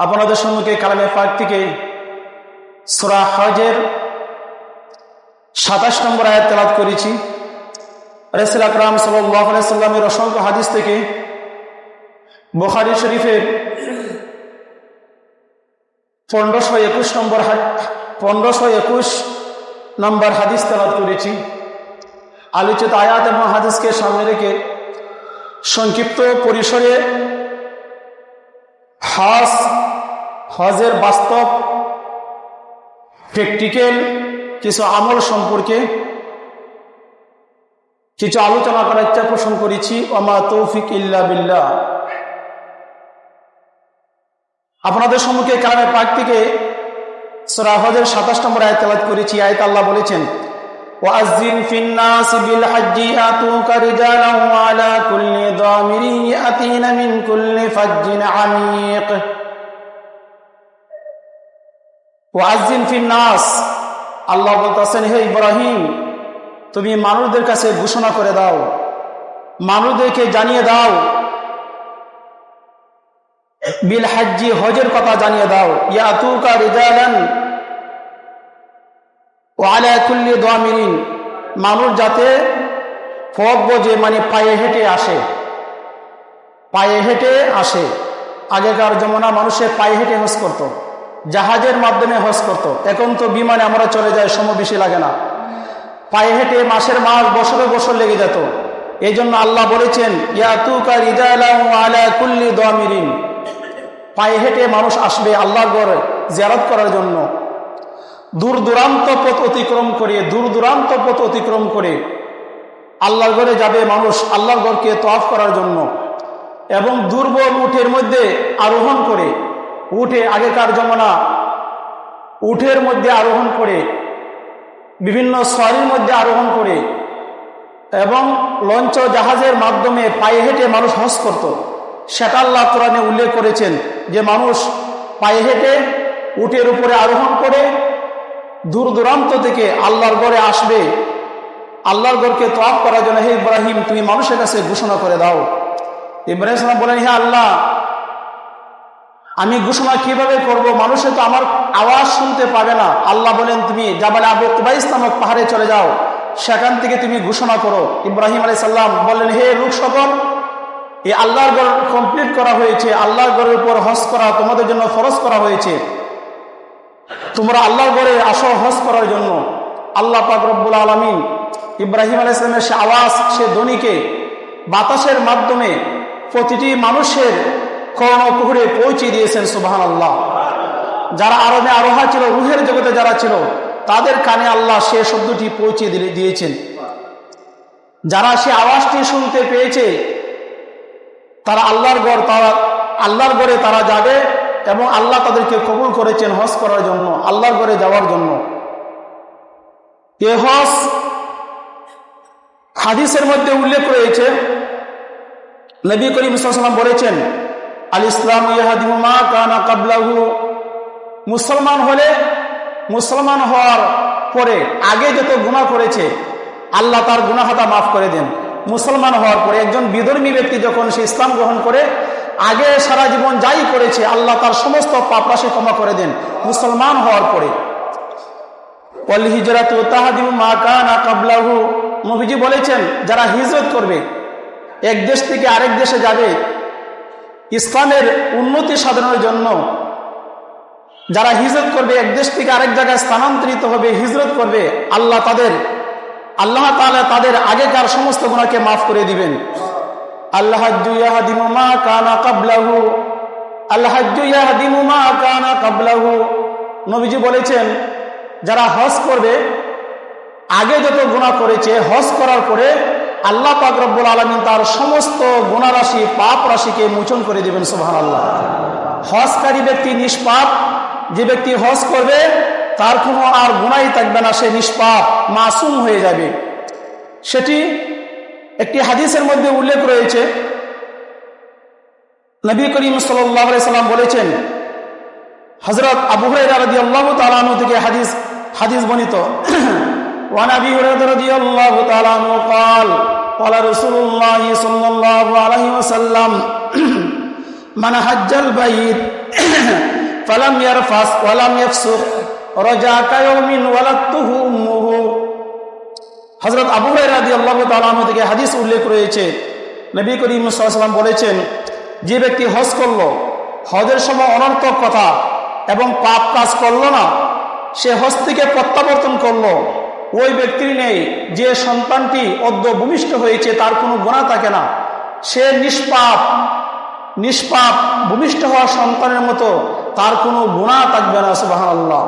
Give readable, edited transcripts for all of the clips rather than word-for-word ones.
আপনাদের সম্মুখে কালামে পাক থেকে সূরা হজের 27 নম্বর আয়াত তেলাওয়াত করেছি। রাসূল আকরাম সাল্লাল্লাহু আলাইহি ওয়াসাল্লামের অসংখ্য হাদিস থেকে বুখারী শরীফের 1521 নম্বর হাদিস তেলাওয়াত করেছি। আলোচিত আয়াত এবং হাদিসকে সামনে রেখে সংক্ষিপ্ত পরিসরে হজের বাস্তব প্র্যাকটিক্যাল কিছু আমল সম্পর্কে কিছু আলোচনা করার ইচ্ছা পোষণ করেছি। ওমা তৌফিক ইল্লা বিল্লাহ। আপনাদের সম্মুখে কালামে পাক থেকে সূরা হজের 27 নম্বর আয়াত তেলাওয়াত করেছি। আয়াতে আল্লাহ বলেছেন, ওয়াজ্জিন ফিন-নাসি বিল-হাজ্জি ইয়াতুকা রিজালান ওয়া আলা কুল্লি দামিরিন ইয়াতিনা মিন কুল্লি ফাজ্জিন আমীক। ওয়াজ্জিন ফিন-নাস, আল্লাহ বলতেছেন, হে ইব্রাহিম, তুমি মানুষদের কাছে ঘোষণা করে দাও, মানুষদেরকে জানিয়ে দাও, বিল হাজ্জি, হজের কথা জানিয়ে দাও, ইয়াতুকা রিজালান ওয়া আলা কুল্লি দামিরিন, মানুষ যাতে পথ বোঝে, মানে পায়ে হেঁটে আসে। আগেকার জমানা মানুষে পায়ে হেঁটে হজ করত, জাহাজের মাধ্যমে হজ করত। এখন তো বিমানে আমরা চলে যাই, সময় বেশি লাগে না। পায়ে হেঁটে মাসের মাস, বছরে বছর লেগে যেত। এই জন্য আল্লাহ বলেছেন, ইয়াতুকা রিজালান ওয়া আলা কুল্লি দামিরিন, পায়ে হেঁটে মানুষ আসবে আল্লাহর ঘর জিয়ারত করার জন্য। দূর দূরান্ত পথ অতিক্রম করে আল্লাহর ঘরে যাবে মানুষ, আল্লাহর ঘরকে তওয়াফ করার জন্য। এবং দুর্বল উটের মধ্যে আরোহণ করে, আগেকার জমানা উটের মধ্যে আরোহণ করে, বিভিন্ন সওয়ারির মধ্যে আরোহণ করে এবং লঞ্চ জাহাজের মাধ্যমে পায়ে হেঁটে মানুষ হজ করত। সেটা আল্লাহ কোরআনে উল্লেখ করেছেন যে মানুষ পায়ে হেঁটে উটের উপরে আরোহণ করে দূর দূরান্ত থেকে আল্লাহর ঘরে আসবে, আল্লাহর ঘরকে তওয়াফ করার জন্য। হে ইব্রাহিম, তুমি মানুষের কাছে ঘোষণা করে দাও। ইব্রাহিম সালাম বলেন, হে আল্লাহ, আমি ঘোষণা কিভাবে করব? মানুষে তো আমার আওয়াজ শুনতে পাবে না। আল্লাহ বলেন, তুমি জাবাল আবু কুবাইস নামক পাহাড়ে চলে যাও, সেখান থেকে তুমি ঘোষণা করো। ইব্রাহিম আলাইহিস সালাম বললেন, হে লোক সকল, এই আল্লাহর ঘর কমপ্লিট করা হয়েছে, আল্লাহর ঘরের উপর হজ করা তোমাদের জন্য ফরজ করা হয়েছে, তোমরা আল্লাহর ঘরে আসো হজ করার জন্য। আল্লাহ পাক রব্বুল আলামিন ইব্রাহিম আলাইহিস সালামের সে আওয়াজ, সে ধ্বনিকে বাতাসের মাধ্যমে প্রতিটি মানুষের কর্ণকুহরে পৌঁছে দিয়েছেন। সুবহানাল্লাহ। যারা আরবে আরোহা ছিল, রুহের জগতে যারা ছিল, তাদের কানে আল্লাহ সে শব্দটি পৌঁছে দিয়েছেন। যারা সে আওয়াজটি শুনতে পেয়েছে, তারা আল্লাহর ঘরে তারা যাবে এবং আল্লাহ তাদেরকে কবুল করেছেন হজ করার জন্য, আল্লাহর ঘরে যাওয়ার জন্য। এ হজ হাদিসের মধ্যে উল্লেখ রয়েছে, নবী করিম সাল্লাল্লাহু আলাইহি ওয়াসাল্লাম বলেছেন, আল ইসলাম ইয়াহদিমু মা কানা ক্বাবলাহু, মুসলমান হওয়ার পরে আগে যত গুনাহ করেছে আল্লাহ তার গুনাহ খাতা মাফ করে দেন। মুসলমান হওয়ার পরে একজন বিধর্মী ব্যক্তি যখন সে ইসলাম গ্রহণ করে, আগে সারা জীবন যাই করেছে আল্লাহ তার সমস্ত পাপ রাশি ক্ষমা করে দেন মুসলমান হওয়ার পরে। ওয়াল হিজরাতু তাহদিমু মা কানা ক্বাবলাহু, নবীজি বলেছেন, যারা হিজরত করবে, এক দেশ থেকে আরেক দেশে যাবে ইসলামের উন্নতি সাধনের জন্য, যারা হিজরত করবে, এক দেশ থেকে আরেক জায়গায় স্থানান্তরিত হবে, হিজরত করবে, আল্লাহ তাআলা তাদের আগেকার সমস্ত গুনাহকে মাফ করে দিবেন। আল হাজ্জু ইয়াহদিমু মা কানা ক্বাবলাহু, আল হাজ্জু ইয়াহদিমু মা কানা ক্বাবলাহু, নবীজি বলেছেন, যারা হজ করবে, আগে যত গুনাহ করেছে হজ করার পরে আল্লাহ পাক রব্বুল আলামিন তার সমস্ত গুনাহ রাশি, পাপ রাশিকে মোচন করে দিবেন। সুবহানাল্লাহ। হজকারী ব্যক্তি নিষ্পাপ, যে ব্যক্তি হজ করবে তার কোনো আর গুনাহই থাকবে না, সে নিষ্পাপ, মাসুম হয়ে যাবে। সেটি একটি হাদিসের মধ্যে উল্লেখ রয়েছে, নবী করিম সাল্লাল্লাহু আলাইহি সাল্লাম বলেছেন, হযরত আবু হুরায়রা রাদিয়াল্লাহু তাআলা আনহু থেকে হাদিস বর্ণিত, ওয়ান আবি হুরায়রা রাদিয়াল্লাহু তাআলা আনহু قال قال رسول الله صلى الله عليه وسلم من حج البيت ফালাম ইয়ারফাস ওয়ালাম ইয়াফসুক রাজা কায়মিন ওয়ালাতুহু উম্মুহু। হযরত আবু হুরায়রা রাদিয়াল্লাহু তাআলা আনহু থেকে হাদিস উল্লেখ রয়েছে, নবী করিম সাল্লাল্লাহু আলাইহি ওয়াসাল্লাম বলেছেন, যে ব্যক্তি হজ করলো, হজের সময় অনর্থক কথা এবং পাপ কাজ করলো না, সে হজ থেকে প্রত্যাবর্তন করলো, ওই ব্যক্তির নেই যে সন্তানটি অদ্য ভূমিষ্ঠ হয়েছে, তার কোনো গুনাহ থাকে না, সে নিষ্পাপ ভূমিষ্ঠ হওয়া সন্তানের মতো, তার কোনো গুনাহ থাকবে না। সুবহানাল্লাহ।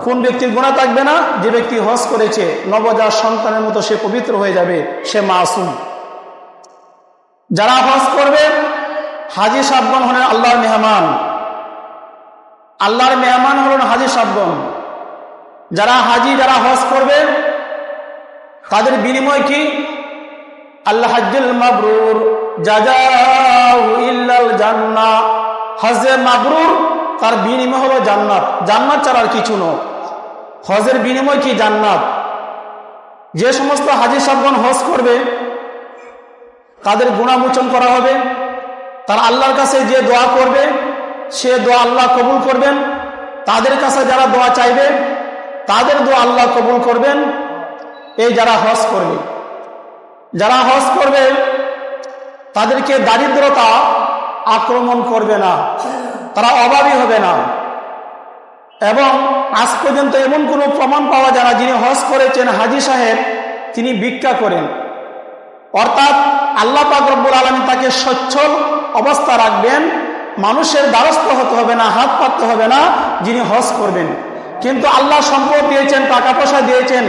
কোন ব্যক্তির গুনাহ থাকবে না? যে ব্যক্তি হজ করেছে, নবজাত সন্তানের মতো সে পবিত্র হয়ে যাবে, সে মাসুম। যারা হজ করবে, হাজী সাহেবগণ হলেন আল্লাহর মেহমান। আল্লাহর মেহমান হলেন হাজী সাহেবগণ। যারা হজ করবে তাদের বিনিময় কি? আল্লাহ হাজ্জুল মাবরুর জাযাউ ইল্লাল জান্নাহ। হজে মাবরুর, তার বিনিময় হলো জান্নাত। জান্নাত ছাড়া আর কিছু নয়। হজের বিনিময় কি? জান্নাত। যে সমস্ত হাজী সাহেবগণ হজ করবে তাদের গুনাহ মোচন করা হবে। তারা আল্লাহর কাছে যে দোয়া করবে সে দোয়া আল্লাহ কবুল করবেন। তাদের কাছে যারা দোয়া চাইবে তাদের দোয়া আল্লাহ কবুল করবেন। এই যারা হজ করবে তাদেরকে দারিদ্রতা আক্রমণ করবে না, তারা অভাবী হবে না। এবং আজ পর্যন্ত এমন কোনো প্রমাণ পাওয়া যায় না যিনি হজ করেছেন হাজী সাহেব তিনি ভিক্ষা করেন। অর্থাৎ আল্লাহ পাক রব্বুল আলামিন তাকে সচ্ছল অবস্থা রাখবেন, মানুষের দ্বারস্থ হতে হবে না, হাত পাততে হবে না যিনি হজ করবেন। কিন্তু আল্লাহ সম্পদ দিয়েছেন, টাকা পয়সা দিয়েছেন,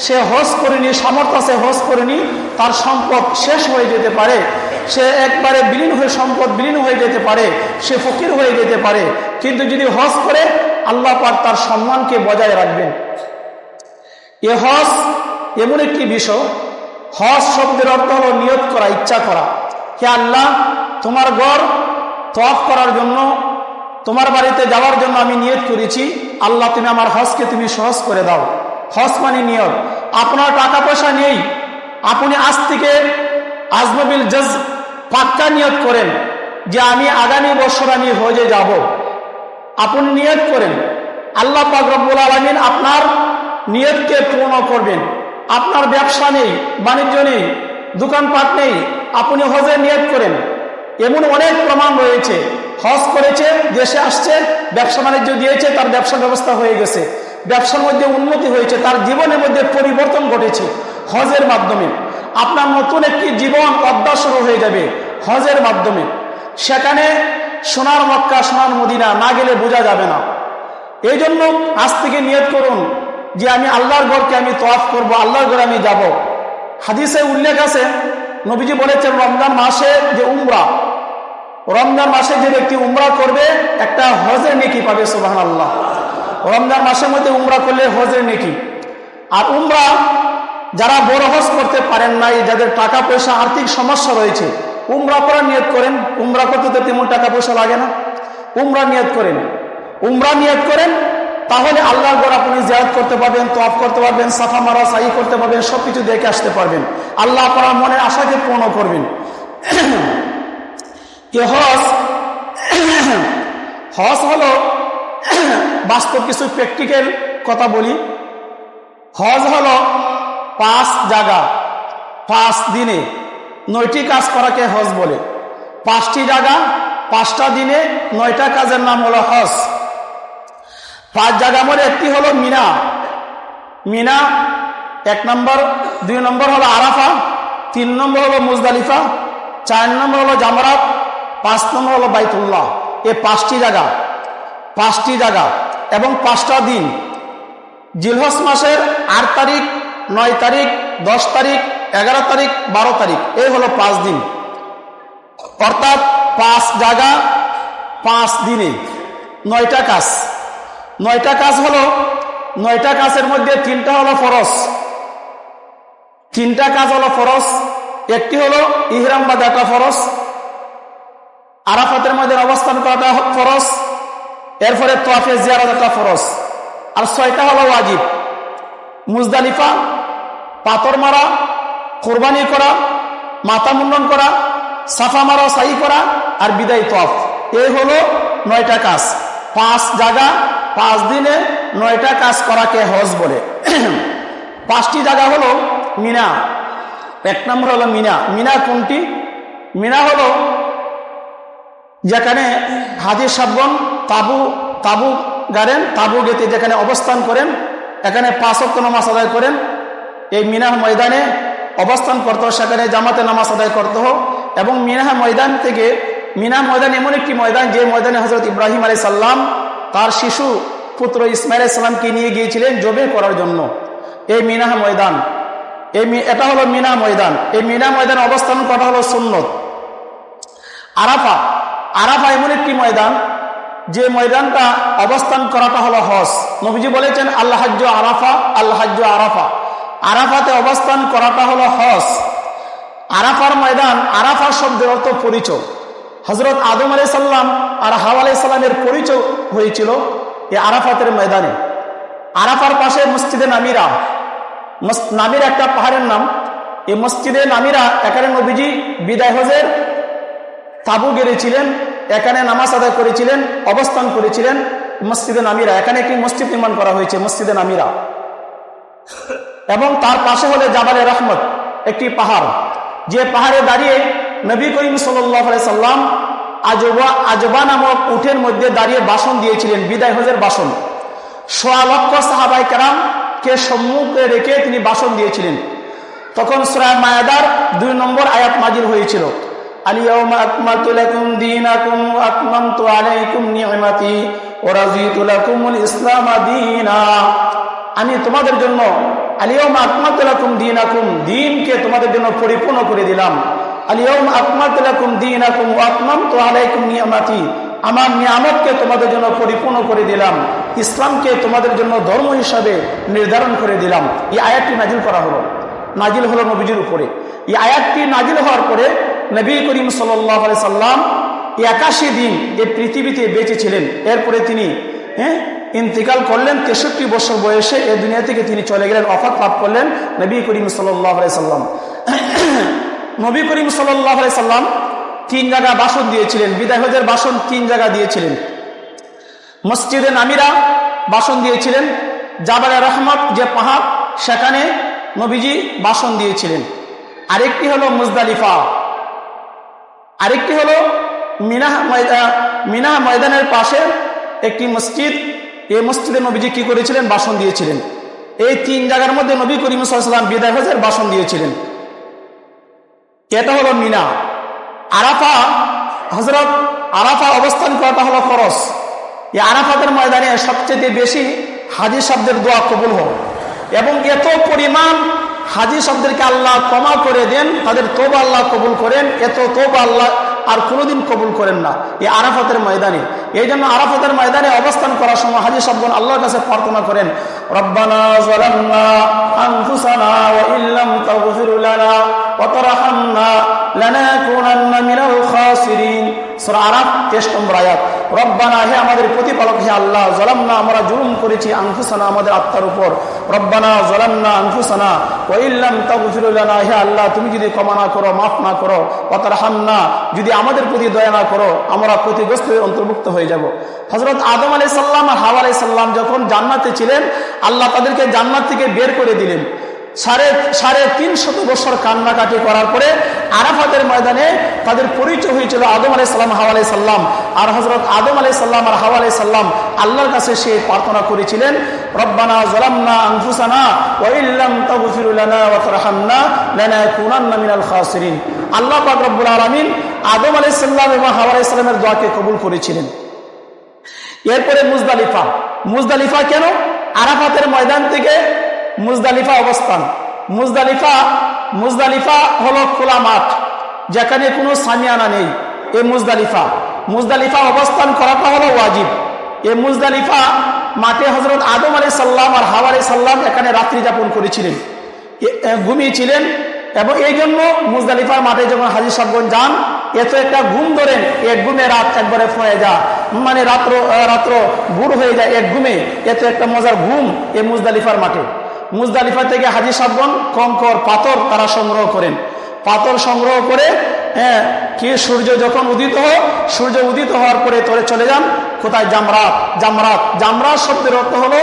সে হজ করেনি, সামর্থ্য সে হজ করেনি, তার সম্পদ শেষ হয়ে যেতে পারে, সে একবারে সম্পদ বিলীন হয়ে যেতে পারে, সে ফকির হয়ে যেতে পারে। কিন্তু যদি হজ করে আল্লাহ পাক তার সম্মানকে বজায় রাখবেন। এ হজ এমন একটি বিষয়, হজ শব্দের অর্থ হলো নিয়ত করা, ইচ্ছা করা। হে আল্লাহ, তোমার ঘর তওয়াফ করার জন্য, তোমার বাড়িতে যাওয়ার জন্য আমি নিয়ত করেছি, আল্লাহ তুমি আমার হজকে তুমি সহজ করে দাও। হজ মানে নিয়ত। আপনার টাকা পয়সা নেই, আপনি আজ থেকে আজমবিল জজ পাক্কা নিয়ত করেন যে আমি আগামী বছর আমি হজে যাব। আপনি নিয়ত করেন, আল্লাহ পাক রব্বুল আলামিন আপনার নিয়তকে পূর্ণ করবেন। আপনার ব্যবসা নেই, বাণিজ্য নেই, দোকানপাট নেই, আপনি হজের নিয়ত করেন। এমন অনেক প্রমাণ রয়েছে, হজ করেছে, দেশে আসছে, ব্যবসা বাণিজ্য দিয়েছে, তার ব্যবসা ব্যবস্থা হয়ে গেছে, ব্যবসার মধ্যে উন্নতি হয়েছে, তার জীবনের মধ্যে পরিবর্তন ঘটেছে হজের মাধ্যমে। আপনার নতুন একটি জীবন অধ্যায় শুরু হয়ে যাবে হজের মাধ্যমে। সেখানে সোনার মক্কা, সোনার মদিনা না গেলে বোঝা যাবে না। এই জন্য আজ থেকে নিয়ত করুন যে আমি আল্লাহর ঘরকে আমি তওয়াফ করব, আল্লাহর ঘরে আমি যাব। হাদিসে উল্লেখ আছে, নবীজি বলেছেন রমজান মাসে যে উমরা, রমজান মাসে যে ব্যক্তি উমরা করবে একটা হজের নেকি পাবে। সুবহানাল্লাহ। রমজান মাসের মধ্যে উমরা করলে হজের নেকি। আর উমরা যারা বড় হজ করতে পারেন নাই, যাদের টাকা পয়সা আর্থিক সমস্যা রয়েছে, উমরা করার নিয়ত করেন। উমরা করতে তো তেমন টাকা পয়সা লাগে না, উমরা নিয়ত করেন। উমরা নিয়ত করেন, তাহলে আল্লাহর ঘর আপনি জিয়ারত করতে পারবেন, তওয়াফ করতে পারবেন, সাফা মারা সাই করতে পারবেন, সবকিছু দেখে আসতে পারবেন। আল্লাহ আপনার মনের আশাকে পূর্ণ করবেন। হজ হলো বাস্তব কিছু প্র্যাকটিক্যাল কথা বলি। হজ হলো 5 জায়গা 5 দিনে 9টি কাজ করাকে হজ বলে। 5টি জায়গা 5টা দিনে 9টা কাজের নাম হলো হজ। 5 জায়গা মধ্যে একটি হলো মিনা। মিনা 1 নম্বর, 2 নম্বর হলো আরাফা, 3 নম্বর হলো মুজদালিফা, 4 নম্বর হলো জামরাত, 5 নম্বর হলো বাইতুল্লাহ। এই 5টি জায়গা এবং 5টা দিন। জিলহজ মাসের 8 তারিখ, 9 তারিখ, 10 তারিখ, 11 তারিখ, 12 তারিখ, এই হলো 5 দিন। অর্থাৎ 5 জায়গা 5 দিনে 9টা কাজ। 9টা কাজ হলো, 9টা কাজের মধ্যে 3টা হলো ফরজ। 3টা কাজ হলো ফরজ। একটি হলো ইহরাম বাঁধাটা ফরজ, আরাফাতের মধ্যে অবস্থান করাটা ফরজ, এরপরে তওয়াফে জিয়ারতটা ফরজ। আর 6টা হলো ওয়াজিব। মুজদালিফা, পাথর মারা, কোরবানি করা, মাথা মুন্ডন করা, সাফা মারা সাই করা আর বিদায় তওয়াফ, এই হলো 9টা কাজ, 5 জায়গা 5 দিনে 9টা কাজ করাকে হজ বলে। 5টি জায়গা হলো মিনা। 1 নম্বর হলো মিনা। মিনা কোনটি? মিনা হলো যেখানে হাজী সাহেবগণ তাবু গাড়েন, তাবু গেতে যেখানে অবস্থান করেন, এখানে 5 ওয়াক্ত নামাজ আদায় করেন। এই মিনা ময়দানে অবস্থান করতে হয়, সেখানে জামাতে নামাজ আদায় করতে হয়। এবং মিনা ময়দান থেকে, মিনা ময়দান এমন একটি ময়দান যে ময়দানে হযরত ইব্রাহিম আলাইহিস সালাম তার শিশু পুত্র ইসমাইল আলাইহিস সালামকে নিয়ে গিয়েছিলেন জবে করার জন্য। এই মিনা ময়দান, এটা হলো মিনা ময়দান। এই মিনা ময়দানে অবস্থান করা হলো সুন্নত। আরাফা, আরাফা এমন একটি ময়দান যে ময়দানটা অবস্থান করাটা হলো হজ। নবীজি বলেছেন আল হাজ্জু আরাফা, আল হাজ্জু আরাফা। আরাফাতে অবস্থান করাটা হলো হজ। আরাফার ময়দান, আরাফা শব্দের অর্থ পরিচয়। হযরত আদম আলাইহিস সালাম আর হাওয়া আলাইহিস সালামের পরিচয় হয়েছিল এই আরাফাতের ময়দানে। আরাফার পাশে মসজিদে নামিরা, নামিরা একটা পাহাড়ের নাম। এই মসজিদে নামিরা, এখানে নবীজি বিদায় হজের তাবু গেড়েছিলেন, এখানে নামাজ আদায় করেছিলেন, অবস্থান করেছিলেন মসজিদে নামিরা। এখানে একটি মসজিদ নির্মাণ করা হয়েছে মসজিদে নামিরা। এবং তার পাশে হলে জাবালে রহমত, একটি পাহাড়, যে পাহাড়ে দাঁড়িয়ে নবী করিম সাল্লাল্লাহু আলাইহি সাল্লাম আজবা নামক উটের মধ্যে দাঁড়িয়ে ভাষণ দিয়েছিলেন, বিদায় হজের ভাষণ। 1.25 লক্ষ সাহাবায়ে কেরামকে সম্মুখে রেখে তিনি ভাষণ দিয়েছিলেন। তখন সূরা মায়েদার 2 নম্বর আয়াত নাযিল হয়েছিল, আল-ইয়াওমা আকমালতু লাকুম দীনাকুম ওয়া আতমামতু আলাইকুম নি'মাতি ওয়া রাযীতু লাকুমুল ইসলামা দীনা। আমি তোমাদের জন্য আল-ইয়াওমা আকমালতু লাকুম দীনাকুম, দ্বীনকে তোমাদের জন্য পরিপূর্ণ করে দিলাম। আল-ইয়াওমা আকমালতু লাকুম দীনাকুম ওয়া আতমামতু আলাইকুম নি'মাতি, আমার নিয়ামতকে তোমাদের জন্য পরিপূর্ণ করে দিলাম, ইসলামকে তোমাদের জন্য ধর্ম হিসাবে নির্ধারণ করে দিলাম। এই আয়াতটি নাজিল করা হলো, নাজিল হলো নবীজির উপরে। এই আয়াতটি নাজিল হওয়ার পরে নবী করিম সাল্লাল্লাহু আলাইহি সাল্লাম 81 দিন এই পৃথিবীতে বেঁচে ছিলেন। এরপরে তিনি ইন্তিকাল করলেন। 63 বছর বয়সে এই দুনিয়া থেকে তিনি চলে গেলেন, ওফাত লাভ করলেন নবী করিম সাল্লাল্লাহু আলাইহি সাল্লাম। নবী করিম সাল্লাল্লাহু আলাইহি সাল্লাম 3 জায়গা ভাষণ দিয়েছিলেন, বিদায় হজের ভাষণ 3 জায়গা দিয়েছিলেন। মসজিদে নামিরা ভাষণ দিয়েছিলেন, জাবালে রহমত যে পাহাড় সেখানে নবীজি ভাষণ দিয়েছিলেন। আরেকটি হলো মুজদালিফা, আরেকটি হলো মিনা ময়দানের পাশে একটি মসজিদ, এই মসজিদে নবীজি কি করেছিলেন? ভাষণ দিয়েছিলেন। এই 3 জায়গার মধ্যে নবী করিম সাল্লাল্লাহু আলাইহি ওয়াসাল্লাম বিদায় হজের ভাষণ দিয়েছিলেন। এটা হলো মিনা। আরাফা, হযরত আরাফা অবস্থান করাটা হলো ফরজ। এই আরাফাতের ময়দানে সবচেয়ে বেশি হাজী শব্দের দোয়া কবুল হয় এবং এত পরিমাণ হাজী শব্দকে আল্লাহ ক্ষমা করে দেন, তাদের তওবা আল্লাহ কবুল করেন, এত তওবা আল্লাহ আর কোনোদিন কবুল করেন না এই আরাফাতের ময়দানে। এই জন্য আরাফাতের ময়দানে অবস্থান করার সময় হাজী শব্দগণ আল্লাহর কাছে প্রার্থনা করেন, রব্বানা যালামনা আনফুসানা ওয়া ইল্লাম তাগফির লানা ওয়া তারহামনা লানাকুনান্না মিনাল খাসিরিন। সূরা আরাফ 23 নম্বর আয়াত। রব্বানা, হে আমাদের প্রতিপালক, হে আল্লাহ, যালামনা, আমরা জুলুম করেছি, আনফুসানা, আমাদের আত্মার উপর। রব্বানা যালামনা আনফুসানা ওয়া ইল্লাম তাগফির লানা, হে আল্লাহ, তুমি যদি ক্ষমা না করো, মাফ না করো, ওয়া তারহামনা, যদি আমাদের প্রতি দয়া না করো, আমরা ক্ষতিগ্রস্তের অন্তর্ভুক্ত হয়ে যাব। হযরত আদম আলাইহিস সালাম আর হাওয়া আলাইহিস সালাম যখন জান্নাতে ছিলেন, আল্লাহ তাদেরকে জান্নাত থেকে বের করে দিলেন। 350 বছর কান্নাকাটি করার পরে আরাফাতের ময়দানে তাদের পরিচয় হয়েছিল আদম আলাইহিস সালাম, হাওয়া আলাইহিস সালাম। আর হযরত আদম আলাইহিস সালাম আর হাওয়া আলাইহিস সালাম আল্লাহর কাছে সে প্রার্থনা করেছিলেন, রব্বানা যালামনা আনফুসানা ওয়া ইল্লাম তাগফির লানা ওয়া তারহামনা লানাকুনান্না মিনাল খাসিরিন। আল্লাহ পাক রব্বুল আলামিন আদম আলাইহিস সালাম এবং হাওয়া আলাইহিস সালামের দোয়াকে কবুল করেছিলেন। এরপরে মুজদালিফা। মুজদালিফা কেন? আরাফাতের ময়দান থেকে মুজদালিফা অবস্থান। মুজদালিফা হলো খোলা মাঠ, যেখানে কোনো সামিয়ানা নেই। এই মুজদালিফা অবস্থান করাটা হলো ওয়াজিব। এই মুজদালিফা মাঠে হযরত আদম আলাইহিস সালাম আর হাওয়া আলাইহিস সালাম এখানে রাত্রি যাপন করেছিলেন, ঘুমিয়েছিলেন। এবং এই জন্য মুজদালিফার মাঠে যখন হাজী সাহেবগণ যান, এত একটা ঘুম ধরেন, এক ঘুমে রাত একবারে ফয়ে যায়, মানে রাত্র ভোর হয়ে যায় এক ঘুমে। এত একটা মজার ঘুম এই মুজদালিফার মাঠে। মুজদালিফা থেকে হাজী সাহেবগণ কঙ্কর পাথর তারা সংগ্রহ করেন। পাথর সংগ্রহ করে কি সূর্য যখন উদিত হয়, সূর্য উদিত হওয়ার পরে তোরে চলে যান কোথায়? জামরাত। জামরাত জামরাত শব্দের অর্থ হলো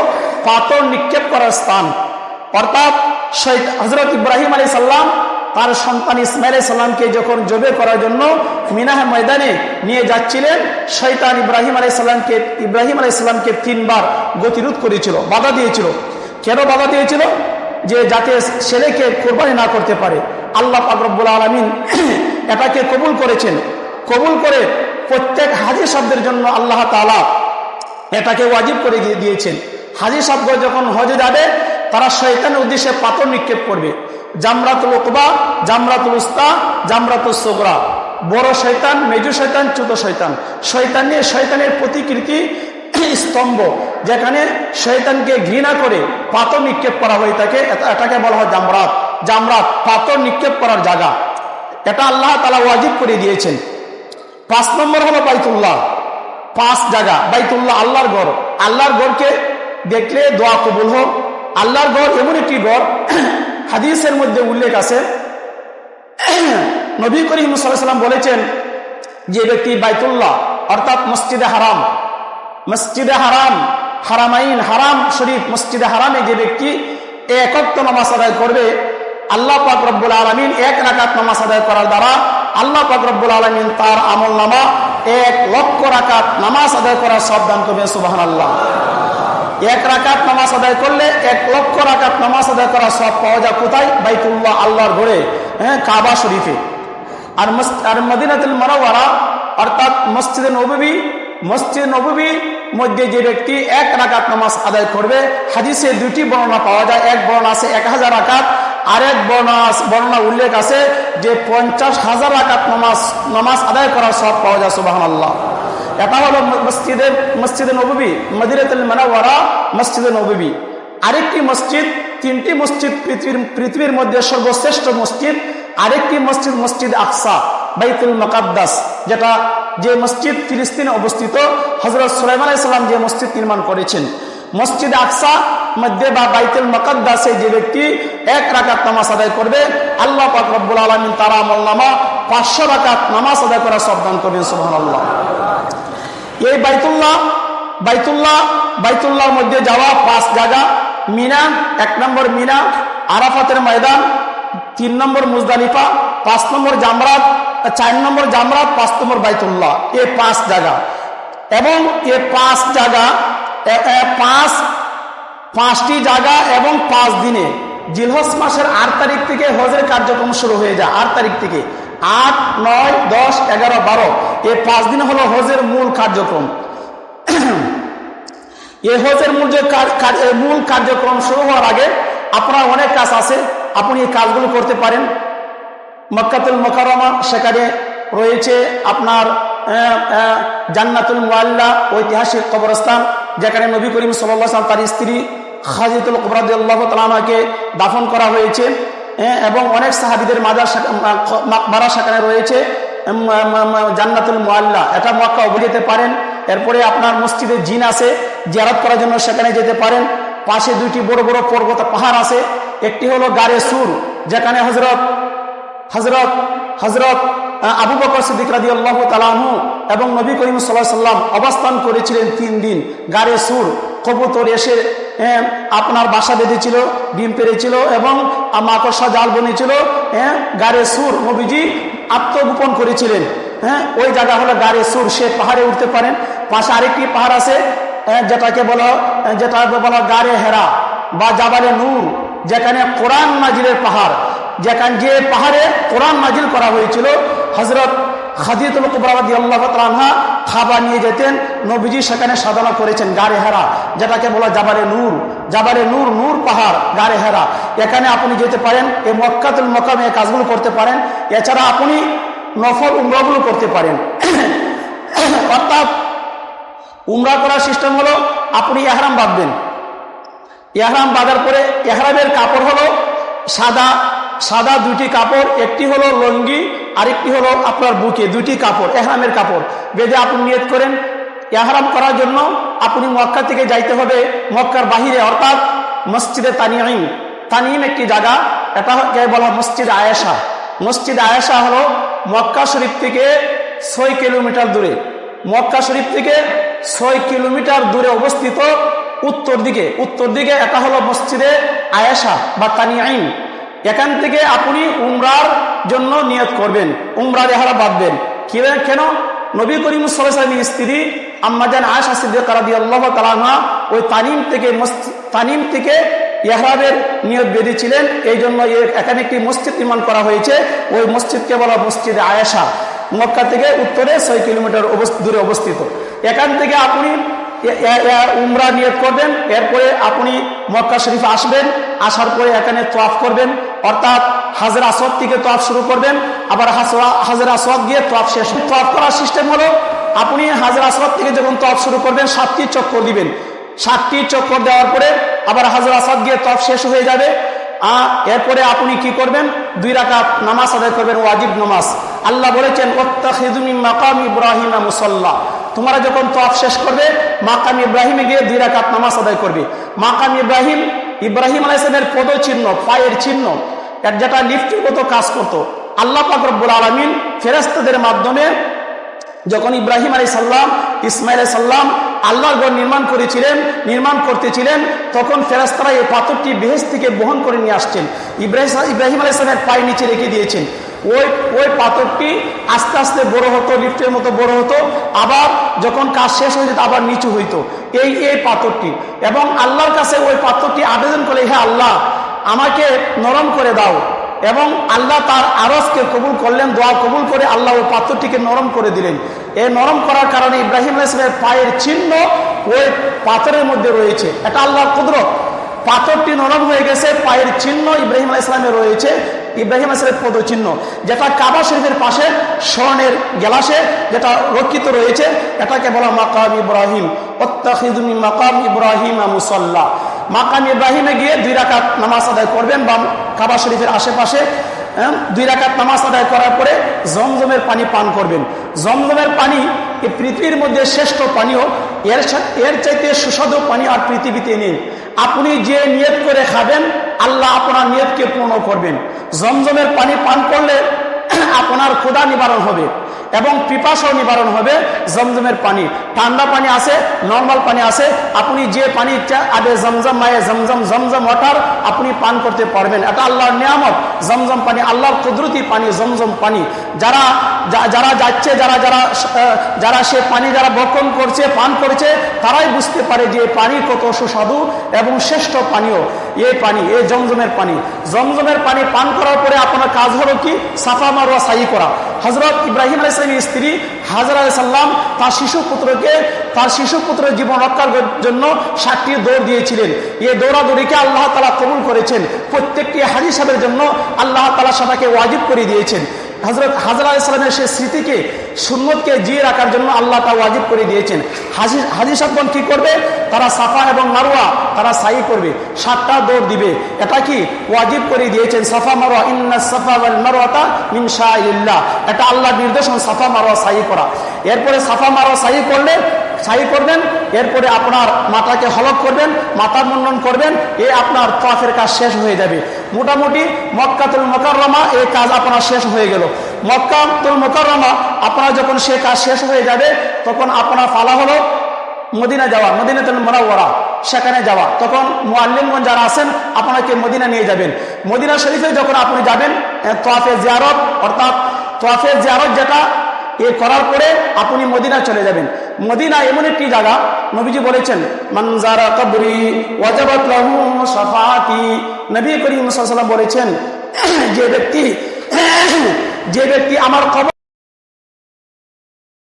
পাথর নিক্ষেপ করার স্থান। অর্থাৎ হযরত ইব্রাহিম আলাইহিস সালাম তার সন্তান ইসমাইল আলাইহিস সালামকে যখন জবে করার জন্য মিনাহ ময়দানে নিয়ে যাচ্ছিলেন, শয়তান ইব্রাহিম আলাইহিস সালামকে 3 বার গতিরোধ করেছিল, বাধা দিয়েছিল। কেন বাধা দিয়েছিল? যে যাতে ছেলেকে কোরবানি না করতে পারে। আল্লাহ পাক রব্বুল আলামিন এটাকে কবুল করেছেন। কবুল করে প্রত্যেক হাজী শব্দের জন্য আল্লাহ তাআলা এটাকে ওয়াজিব করে দিয়েছেন। হাজী শব্দ যখন হজে যাবে তারা শয়তানের উদ্দেশ্যে পাথর নিক্ষেপ করবে। জামরাতুল উকবা, জামরাতুল উস্তা, জামরাতুল সুগরা। বড় শয়তান, মেজু শয়তান, ছোট শয়তান। শয়তানের প্রতিকৃতি স্তম্ভ, যেখানে শয়তানকে ঘৃণা করে পাথর নিক্ষেপ করা হয়ে থাকে, এটাকে বলা হয় জামরাত। জামরাত পাথর নিক্ষেপ করার জায়গা, এটা আল্লাহ তাআলা ওয়াজিব করে দিয়েছেন। 5 নম্বর হলো বাইতুল্লাহ। 5 জায়গা বাইতুল্লাহ, আল্লাহর ঘর। আল্লাহর ঘরকে দেখলে দোয়া কবুল হোক। আল্লাহর ঘর এমন একটি ঘর, হাদিসের মধ্যে উল্লেখ আছে, নবী করিম সাল্লাল্লাহু আলাইহি ওয়াসাল্লাম বলেছেন, যে ব্যক্তি বাইতুল্লাহ অর্থাৎ মসজিদে হারাম, হারামাইন, হারাম শরীফ, মসজিদে হারামে যে ব্যক্তি 1 ওয়াক্ত নামাজ আদায় করবে, আল্লাহ পাক রব্বুল আলামিন 1 রাকাত নামাজ আদায় করার দ্বারা আল্লাহ পাক রব্বুল আলামিন তার আমলনামা 1 লক্ষ রাকাত নামাজ আদায় করার সব দান করবেন। সুবহানাল্লাহ। 1 রাকাত নামাজ আদায় করলে 1 লক্ষ রাকাত নামাজ আদায় করার সব পাওয়া যায় কোথায়? বাইতুল্লাহ, আল্লাহর ঘরে, কাবা শরীফে। আর মদিনাতুল মুনাওয়ারা অর্থাৎ মসজিদে নববী মধ্যে যে ব্যক্তি 1 রাকাত নামাজ আদায় করবে, হাদিসে 2টি বর্ণনা পাওয়া যায়। এক বর্ণনা আছে 1000 রাকাত, আর এক বর্ণনা উল্লেখ আছে যে 50,000 রাকাত নামাজ আদায় করার সব পাওয়া যায়। সুবহানাল্লাহ। এটা হলো মসজিদে নববী, মদিনাতুল মুনাওয়ারা, মসজিদে নববী। আরেকটি মসজিদ, 3টি মসজিদ পৃথিবীর মধ্যে সর্বশ্রেষ্ঠ মসজিদ। আরেকটি মসজিদ মসজিদ আকসা, বাইতুল মুকাদ্দাস, যে মসজিদ ফিলিস্তিনে অবস্থিত। হযরত সুলাইমান আলাইহিস সালাম যে মসজিদ নির্মাণ করেছেন, মসজিদ আকসা মধ্যে বা বাইতুল মুকাদ্দাসে যে ব্যক্তি 1 রাকাত নামাজ আদায় করবে, আল্লাহ পাক রব্বুল আলামিন তার আমলনামা 500 রাকাত নামাজ আদায় করার সব দান করবেন। সুবহানাল্লাহ। এই বাইতুল্লাহর মধ্যে যাওয়া 5 জায়গা। মিনা, 1 নম্বর মিনা, আরাফাতের ময়দান, 3 নম্বর মুজদালিফা, 5 নম্বর জামরাত, 4 নম্বর জামরাত, 5 নম্বর বাইতুল্লাহ। এই 5 জায়গা, এবং এই 5টি জায়গা এবং 5 দিনে, জিলহজ মাসের 8 তারিখ থেকে হজের কার্যক্রম শুরু হয়ে যায়। 8 তারিখ থেকে 8, 9, 10, 11, 12 এই 5 দিন হলো হজের মূল কার্যক্রম। এই হজের মূল কার্যক্রম শুরু হওয়ার আগে আপনার অনেক কাজ আছে, আপনি এই কাজগুলো করতে পারেন। মক্কাতুল মুকাররমা, সেখানে রয়েছে আপনার জান্নাতুল মুআল্লা, ঐতিহাসিক কবরস্থান, যেখানে নবী করিম সাল্লাল্লাহু আলাইহি ওয়াসাল্লাম তার স্ত্রী খাদিজাতুল কুবরা রাদিয়াল্লাহু তাআলা আনহাকে দাফন করা হয়েছে, এবং অনেক সাহাবীদের মাকবারা সেখানে রয়েছে। জান্নাতুল মুআল্লা, এটা মক্কা যেতে পারেন। এরপরে আপনার মসজিদে জিন আছে, জিয়ারত করার জন্য সেখানে যেতে পারেন। পাশে 2টি বড় বড় পর্বত পাহাড় আছে। একটি হলো গারে সুর, যেখানে হযরত আবু বকর সিদ্দিক রাদিয়াল্লাহু তাআলা আনহু এবং নবী করিম সাল্লাল্লাহু আলাইহি ওয়াসাল্লাম অবস্থান করেছিলেন 3 দিন। গারে সুর, কবুতর এসে আপনার বাসা বেঁধেছিল, ডিম পেড়েছিল, এবং মাকড়সা জাল বনেছিল। গারে সুর নবীজি আত্মগোপন করেছিলেন। ওই জায়গা হলো গারে সুর, সে পাহাড়ে উঠতে পারেন। পাশে আরেকটি পাহাড় আছে, যেটাকে বলা গারে হেরা বা জাবালে নূর, যেখানে কোরআন নাজিলের পাহাড়, যে পাহাড়ে কোরআন নাজিল করা হয়েছিল। হযরত খাদিজাতুল কুবরা রাদিয়াল্লাহু তাআলা আনহা খাবার নিয়ে যেতেন, নবীজি সেখানে সাধনা করেছেন গারে হেরা, যেটাকে বলা জাবালে নূর, নূর পাহাড়, গারে হেরা। এখানে আপনি যেতে পারেন, এই মক্কাতুল মুকাররমে এই কাজগুলো করতে পারেন। এছাড়া আপনি নফল উমরাগুলো করতে পারেন। অর্থাৎ উমরা করার সিস্টেম হলো, আপনি ইহরাম বাঁধবেন। ইহরাম বাঁধার পরে ইহরামের কাপড় হলো সাদা 2টি কাপড়, একটি হলো লুঙ্গি, আরেকটি হলো আপনার বুকে, 2টি কাপড়, ইহরামের কাপড় বেঁধে আপনি নিয়ত করেন। ইহরাম করার জন্য আপনি মক্কা থেকে যাইতে হবে মক্কার বাহিরে, অর্থাৎ মসজিদে তানিম একটি জায়গা, এটা বলা মসজিদ আয়েশা। মসজিদ আয়েশা হলো মক্কা শরীফ থেকে 6 কিলোমিটার দূরে, মক্কা শরীফ থেকে 6 কিলোমিটার দূরে অবস্থিত উত্তর দিকে এটা হলো মসজিদে আয়েশা বা তানিয়াইন। এখান থেকে আপনি উমরার জন্য নিয়ত করবেন, উমরার ইহরাম বাঁধবেন। কেন? নবী করিম সাল্লাল্লাহু আলাইহি ওয়াসাল্লামের স্ত্রী আম্মা জান আয়েশা সিদ্দিকা রাদিয়াল্লাহু তাআলা আনহা ওই তানিম থেকে ইহরামের নিয়ত বেঁধেছিলেন। এই জন্য এখানে একটি মসজিদ নির্মাণ করা হয়েছে, ওই মসজিদকে বলা মসজিদে আয়েশা। মক্কা থেকে উত্তরে 6 কিলোমিটার দূরে অবস্থিত। এখান থেকে আপনি উমরা নিয়ত করবেন, এরপরে আপনি মক্কা শরীফে আসবেন, আসার পরে এখানে তওয়াফ করবেন, অর্থাৎ হাজর আসওয়াদ থেকে তওয়াফ শুরু করবেন, আবার হাজর আসওয়াদ গিয়ে তওয়াফ শেষ। তওয়াফ করার সিস্টেম হলো আপনি হাজর আসওয়াদ থেকে যখন তওয়াফ শুরু করবেন 7টি চক্কর দিবেন, 7টি চক্কর দেওয়ার পরে আবার হাজর আসওয়াদ গিয়ে তওয়াফ শেষ হয়ে যাবে। এরপরে আপনি কি করবেন? 2 রাকাত নামাজ আদায় করবেন, ওয়াজিব নামাজ। আল্লাহ বলেছেন ওয়াত্তাখিযু মিন মাকাম ইব্রাহিম মুসাল্লা, তোমরা যখন তওয়াফ শেষ করবে মাকাম ইব্রাহিমে গিয়ে 2 রাকাত নামাজ আদায় করবে। মাকাম ইব্রাহিম আলাইহিস সালামের পদচিহ্ন, পায়ের চিহ্ন, যেটা লিফটের মতো কাজ করত। আল্লাহ পাক রব্বুল আলামিন ফেরেশতাদের মাধ্যমে যখন ইব্রাহিম আলাইহিস সালাম, ইসমাঈল আলাইহিস সালাম আল্লাহর ঘর নির্মাণ করতেছিলেন, তখন ফেরেশতারা এই পাথরটি বেহেশত থেকে বহন করে নিয়ে আসছেন, ইব্রাহিম আলাইহিস সালামের পায়ের নিচে রেখে দিয়েছেন। ওই পাথরটি আস্তে আস্তে বড় হতো, লিফটের মতো বড় হতো, আবার যখন কাজ শেষ হয়ে যেত আবার নিচু হইতো এই পাথরটি। এবং আল্লাহর কাছে ওই পাথরটি আবেদন করে, হে আল্লাহ আমাকে নরম করে দাও। এবং আল্লাহ তার আরজকে কবুল করলেন, দোয়া কবুল করে আল্লাহ ওই পাথরটিকে নরম করে দিলেন। এই নরম করার কারণে ইব্রাহিম আলাইহিস সালামের পায়ের চিহ্ন ওই পাথরের মধ্যে রয়েছে। এটা আল্লাহর কুদরত। পাথরটি নরম হয়ে গেছে, পায়ের চিহ্ন ইব্রাহিম আলাইহিস সালামের রয়েছে, ইব্রাহিম আলাইহিস সালামের পদচিহ্ন, যেটা কাবা শরীফের পাশে স্বর্ণের গ্লাসে যেটা রক্ষিত রয়েছে, এটাকে বলা মাকাম ইব্রাহিম। ওয়াত্তাখিযু মিন মাকাম ইব্রাহিম মুসাল্লা। মাকাম ইব্রাহিমে গিয়ে 2 রাকাত নামাজ আদায় করবেন, বা কাবা শরীফের আশেপাশে 2 রাকাত নামাজ আদায় করার পরে জমজমের পানি পান করবেন। জমজমের পানি এই পৃথিবীর মধ্যে শ্রেষ্ঠ পানীয়, এর চাইতে সুস্বাদু পানি আর পৃথিবীতে নেই। আপনি যে নিয়ত করে খাবেন আল্লাহ আপনার নিয়তকে পূর্ণ করবেন। জমজমের পানি পান করলে আপনার ক্ষুধা নিবারণ হবে এবং পিপাসাও নিবারণ হবে। জমজমের পানি, ঠান্ডা পানি আছে, নর্মাল পানি আছে, আপনি যে পানি ইচ্ছা আবে জমজম মায়ে জমজম ওয়াটার আপনি পান করতে পারবেন। এটা আল্লাহর নিয়ামত। জমজম পানি আল্লাহর কুদরতি পানি, জমজম পানি। যারা যাচ্ছে, যারা সে পানি যারা বক্ষণ করছে, পান করছে, তারাই বুঝতে পারে যে পানি কত সুস্বাদু এবং শ্রেষ্ঠ পানীয় এই পানি, এই জমজমের পানি। জমজমের পানি পান করার পরে আপনার কাজ হলো কি? সাফা মারওয়া সাই করা। হযরত ইব্রাহিম আলাইহিস সালামের স্ত্রী হাজরা আলাইহিস সালাম তার শিশু পুত্রের জীবন রক্ষার জন্য 7টি দৌড় দিয়েছিলেন। এই দৌড়াদৌড়িকে আল্লাহ তাআলা কবুল করেছেন। প্রত্যেকটি হাজী সাহেবের জন্য আল্লাহ তাআলা সেটাকে ওয়াজিব করে দিয়েছেন। হযরত হাজরা আলাইহিস সালামের সেই স্মৃতিকে, সুন্নতকে জিয়ে রাখার জন্য আল্লাহ তাআলা ওয়াজিব করে দিয়েছেন। হাজী সাহেবগণ কি করবে? তারা সাফা এবং মারওয়া তারা সাই করবে, 7টা দৌড় দিবে। এটা কি ওয়াজিব করে দিয়েছেন? সাফা মারওয়া, ইন্নাস সাফা ওয়াল মারওয়াতা মিন শাআইরিল্লাহ। এটা আল্লাহর নির্দেশন, সাফা মারওয়া সাই করা। এরপরে সাফা মারওয়া সাই করবেন, এরপরে আপনার মাথাকে হলক করবেন, মাথা মুন্ডন করবেন, আপনার তাওয়াফের কাজ শেষ হয়ে যাবে। মোটামুটি মক্কাতুল মুকাররমা এই কাজ আপনার শেষ হয়ে গেল। মক্কাতুল মুকাররমা আপনার যখন সে কাজ শেষ হয়ে যাবে, তখন আপনার ফালা হলো মদিনা যাওয়া, মদিনাতুল মুনাওয়ারা সেখানে যাওয়া। তখন মুআল্লিমগণ যারা আছেন আপনাকে মদিনা নিয়ে যাবেন। মদিনা শরীফে যখন আপনি যাবেন, তাওয়াফে জিয়ারত, অর্থাৎ তাওয়াফে জিয়ারত যেটা করার পরে আপনি মদিনা চলে যাবেন। মদিনা এমন একটি জায়গা, নবীজি বলেছেন মান যারা কবরি ওয়াজাবাত লাহু শাফাআতি। নবী করিম সাল্লাল্লাহু আলাইহি ওয়াসাল্লাম বলেছেন, যে ব্যক্তি আমার কবর